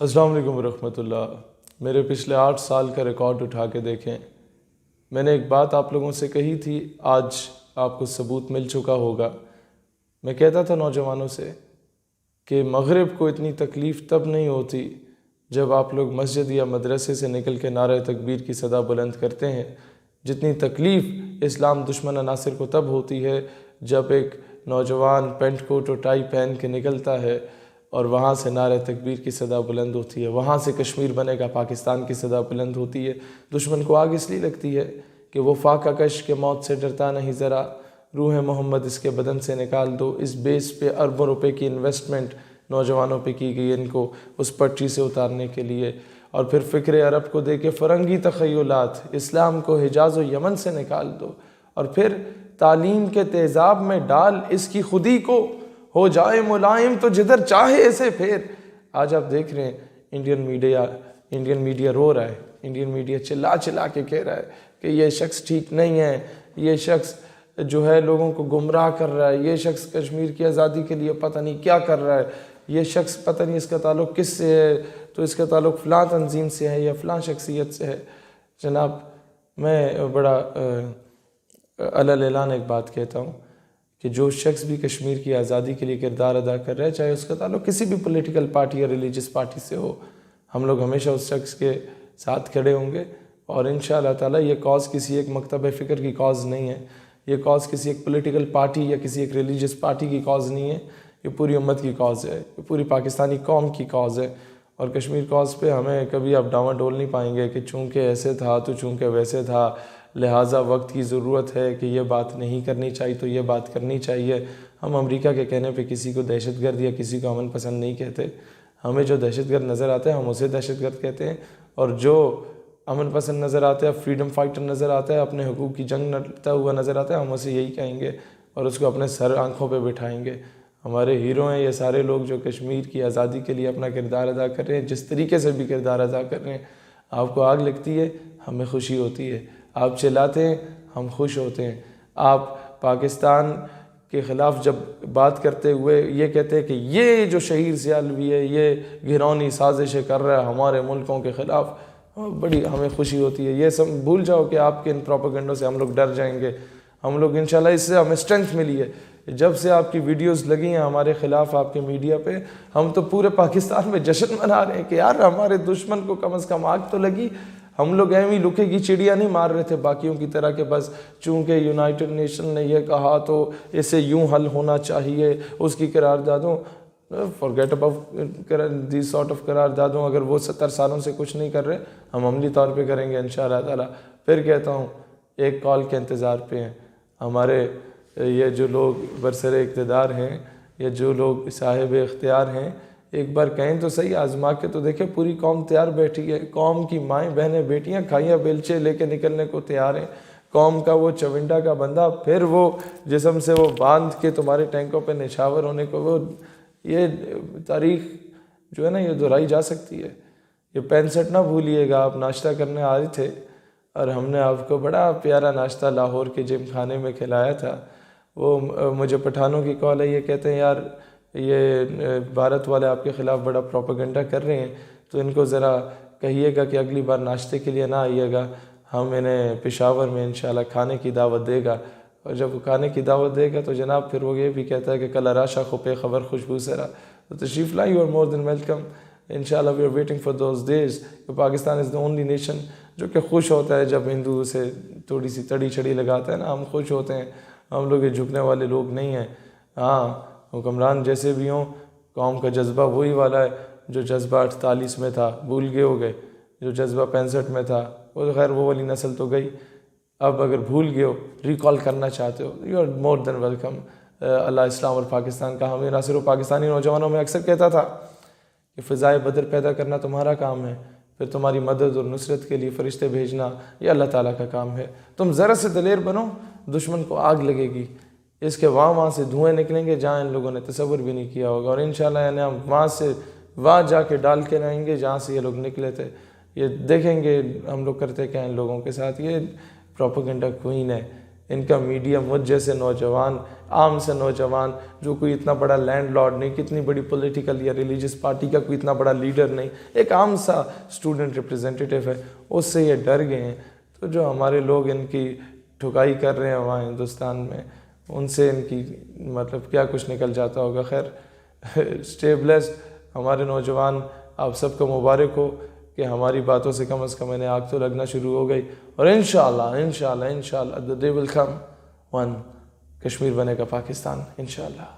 السلام علیکم ورحمۃ اللہ۔ میرے پچھلے 8 سال کا ریکارڈ اٹھا کے دیکھیں۔ میں نے ایک بات آپ لوگوں سے کہی تھی، آج آپ کو ثبوت مل چکا ہوگا۔ میں کہتا تھا نوجوانوں سے کہ مغرب کو اتنی تکلیف تب نہیں ہوتی جب آپ لوگ مسجد یا مدرسے سے نکل کے نعرہ تکبیر کی صدا بلند کرتے ہیں، جتنی تکلیف اسلام دشمن عناصر کو تب ہوتی ہے جب ایک نوجوان پینٹ کوٹ اور ٹائی پہن کے نکلتا ہے اور وہاں سے نعرہ تکبیر کی صدا بلند ہوتی ہے، وہاں سے کشمیر بنے گا پاکستان کی صدا بلند ہوتی ہے۔ دشمن کو آگ اس لیے لگتی ہے کہ وہ فاقہ کش کے موت سے ڈرتا نہیں ذرا، روح محمد اس کے بدن سے نکال دو۔ اس بیس پہ اربوں روپے کی انویسٹمنٹ نوجوانوں پہ کی گئی ان کو اس پٹری سے اتارنے کے لیے، اور پھر فکر عرب کو دے کے فرنگی تخیلات، اسلام کو حجاز و یمن سے نکال دو، اور پھر تعلیم کے تیزاب میں ڈال اس کی خودی کو، ہو جائے ملائم تو جدھر چاہے اسے پھیر۔ آج آپ دیکھ رہے ہیں انڈین میڈیا رو رہا ہے، انڈین میڈیا چلا چلا کے کہہ رہا ہے کہ یہ شخص ٹھیک نہیں ہے، یہ شخص جو ہے لوگوں کو گمراہ کر رہا ہے، یہ شخص کشمیر کی آزادی کے لیے پتہ نہیں کیا کر رہا ہے، یہ شخص پتہ نہیں اس کا تعلق کس سے ہے، تو اس کا تعلق فلاں تنظیم سے ہے یا فلاں شخصیت سے ہے۔ جناب، میں بڑا علی اعلان ایک بات کہتا ہوں کہ جو شخص بھی کشمیر کی آزادی کے لیے کردار ادا کر رہا ہے، چاہے اس کا تعلق کسی بھی پولیٹیکل پارٹی یا ریلیجس پارٹی سے ہو، ہم لوگ ہمیشہ اس شخص کے ساتھ کھڑے ہوں گے، اور انشاءاللہ تعالی یہ کاز کسی ایک مکتب فکر کی کاز نہیں ہے، یہ کاز کسی ایک پولیٹیکل پارٹی یا کسی ایک ریلیجس پارٹی کی کاز نہیں ہے، یہ پوری امت کی کاز ہے، یہ پوری پاکستانی قوم کی کاز ہے۔ اور کشمیر کاز پہ ہمیں کبھی آپ ڈاواں ڈول نہیں پائیں گے کہ چونکہ ایسے تھا تو چونکہ ویسے تھا، لہٰذا وقت کی ضرورت ہے کہ یہ بات نہیں کرنی چاہیے تو یہ بات کرنی چاہیے۔ ہم امریکہ کے کہنے پہ کسی کو دہشت گرد یا کسی کو امن پسند نہیں کہتے، ہمیں جو دہشت گرد نظر آتے ہیں ہم اسے دہشت گرد کہتے ہیں، اور جو امن پسند نظر آتا ہے، فریڈم فائٹر نظر آتا ہے، اپنے حقوق کی جنگ لڑتا ہوا نظر آتا ہے، ہم اسے یہی کہیں گے اور اس کو اپنے سر آنکھوں پہ بٹھائیں گے۔ ہمارے ہیرو ہیں یہ سارے لوگ جو کشمیر کی آزادی کے لیے اپنا کردار ادا کر رہے ہیں، جس طریقے سے بھی کردار ادا کر رہے ہیں۔ آپ کو آگ لگتی ہے، ہمیں خوشی ہوتی ہے، آپ چلاتے ہیں، ہم خوش ہوتے ہیں۔ آپ پاکستان کے خلاف جب بات کرتے ہوئے یہ کہتے ہیں کہ یہ جو شہیر سیالوی ہے یہ گھرونی سازشیں کر رہا ہے ہمارے ملکوں کے خلاف، بڑی ہمیں خوشی ہوتی ہے۔ یہ سب بھول جاؤ کہ آپ کے ان پروپیگنڈوں سے ہم لوگ ڈر جائیں گے، ہم لوگ انشاءاللہ اس سے ہمیں اسٹرینتھ ملی ہے۔ جب سے آپ کی ویڈیوز لگی ہیں ہمارے خلاف آپ کے میڈیا پہ، ہم تو پورے پاکستان میں جشن منا رہے ہیں کہ یار ہمارے دشمن کو کم از کم آگ تو لگی۔ ہم لوگ ایویں لکے کی چڑیا نہیں مار رہے تھے باقیوں کی طرح کہ بس چونکہ یونائٹڈ نیشن نے یہ کہا تو اسے یوں حل ہونا چاہیے، اس کی قراردادوں forget about these sort of قراردادوں، اگر وہ 70 سالوں سے کچھ نہیں کر رہے ہم عملی طور پہ کریں گے انشاءاللہ تعالی۔ پھر کہتا ہوں ایک کال کے انتظار پہ ہیں ہمارے یہ جو لوگ برسر اقتدار ہیں یا جو لوگ صاحب اختیار ہیں، ایک بار کہیں تو صحیح، آزما کے تو دیکھیں، پوری قوم تیار بیٹھی ہے، قوم کی مائیں بہنیں بیٹیاں کھائیاں بیلچے لے کے نکلنے کو تیار ہیں۔ قوم کا وہ چونڈا کا بندہ پھر وہ جسم سے وہ باندھ کے تمہارے ٹینکوں پہ نشاور ہونے کو، وہ یہ تاریخ جو ہے نا یہ دہرائی جا سکتی ہے۔ یہ 65 نہ بھولیے گا، آپ ناشتہ کرنے آ رہے تھے اور ہم نے آپ کو بڑا پیارا ناشتہ لاہور کے جم خانے میں کھلایا تھا۔ وہ مجھے پٹھانوں کی کال ہے، یہ کہتے ہیں یار یہ بھارت والے آپ کے خلاف بڑا پروپیگنڈا کر رہے ہیں، تو ان کو ذرا کہیے گا کہ اگلی بار ناشتے کے لیے نہ آئیے گا، ہم انہیں پشاور میں انشاءاللہ کھانے کی دعوت دے گا۔ اور جب وہ کھانے کی دعوت دے گا تو جناب پھر وہ یہ بھی کہتا ہے کہ کل اراشا خوپے خبر خوشبو سرا، تو تشریف لائیں، you are more than welcome انشاءاللہ، we are waiting for those days. Pakistan is the only nation جو کہ خوش ہوتا ہے جب ہندو اسے تھوڑی سی تڑی چھڑی لگاتا ہے نا، ہم خوش ہوتے ہیں، ہم لوگ یہ جھکنے والے لوگ نہیں ہیں۔ ہاں حکمران جیسے بھی ہوں، قوم کا جذبہ وہی والا ہے جو جذبہ 48 میں تھا، بھول گئے ہو گئے، جو جذبہ 65 میں تھا، وہ خیر وہ والی نسل تو گئی، اب اگر بھول گئے ہو، ریکال کرنا چاہتے ہو، you are more than welcome. Allah Islam اور پاکستان کا حامی ناصر و پاکستانی نوجوانوں میں اکثر کہتا تھا کہ فضائے بدر پیدا کرنا تمہارا کام ہے، پھر تمہاری مدد اور نصرت کے لیے فرشتے بھیجنا یہ اللہ تعالیٰ کا کام ہے۔ تم ذرا سے دلیر بنو، دشمن کو آگ لگے گی، اس کے وہاں سے دھوئیں نکلیں گے جہاں ان لوگوں نے تصور بھی نہیں کیا ہوگا، اور انشاءاللہ یعنی ہم وہاں جا کے ڈال کے رہیں گے جہاں سے یہ لوگ نکلے تھے۔ یہ دیکھیں گے ہم لوگ کرتے کیا ان لوگوں کے ساتھ، یہ پروپیگنڈا کوئین ہے، ان کا میڈیا مجھ جیسے نوجوان، عام سے نوجوان جو کوئی اتنا بڑا لینڈ لارڈ نہیں، کتنی بڑی پولیٹیکل یا ریلیجس پارٹی کا کوئی اتنا بڑا لیڈر نہیں، ایک عام سا اسٹوڈنٹ ریپریزنٹیٹیو ہے، اس سے یہ ڈر گئے ہیں۔ تو جو ہمارے لوگ ان کی ٹھکائی کر رہے ہیں وہاں ہندوستان میں، ان سے ان کی مطلب کیا کچھ نکل جاتا ہوگا۔ خیر اسٹے بلیسڈ ہمارے نوجوان، آپ سب کو مبارک ہو کہ ہماری باتوں سے کم از کم انہیں آگ تو لگنا شروع ہو گئی، اور انشاءاللہ the day will come when Kashmir بنے گا پاکستان، انشاءاللہ۔